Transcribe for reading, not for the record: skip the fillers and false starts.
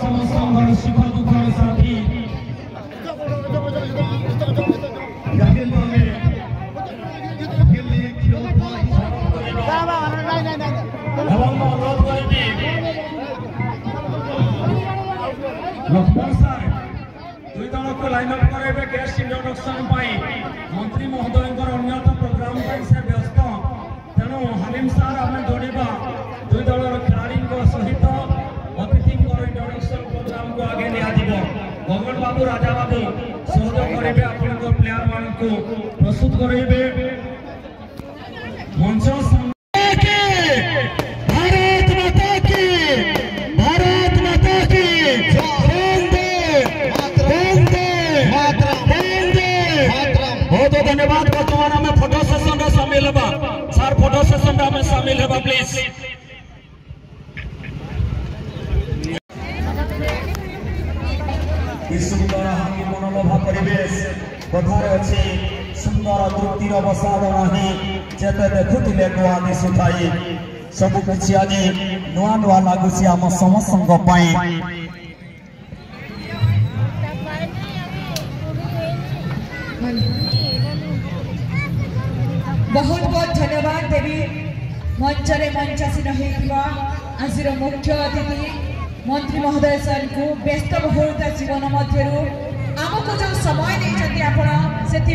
समस्त सुख दुख साथी लक्ष्मण सार दुई दल को लाइन अप कराइबे गेस्ट इंट्रोडक्शन मंत्री महोदय अन्यत प्रोग्राम से व्यस्त तेणु हलीम सार आम दौड़ा दुई दलर खिलाड़ी सहित अतिथि इंट्रोडक्शन प्रोग्राम को आगे लिया गगन बाबू राजा बाबू सहयोग करेंगे आपण प्लेयर मान को प्रस्तुत करेंगे मंच धन्यवाद। वर्तमान में फोटो सेशन में शामिल हेबा सर फोटो सेशन में शामिल हेबा प्लीज। सुंदर मनोलोभा परिवेश बधार अच्छी सुंदर तृप्तिर बसाद नहीं जेते देखुले नुआ दिशुथाई सब किछि आज नुआ नुआ लागुछि आम समस्त बहुत बहुत धन्यवाद देवी मंचरे मंचासीन होइतिबा आजिर मुख्य अतिथि मंत्री महोदय सर को व्यस्त बहुलता जीवन मध्यरु आमको जो समय नहीं आपण सेति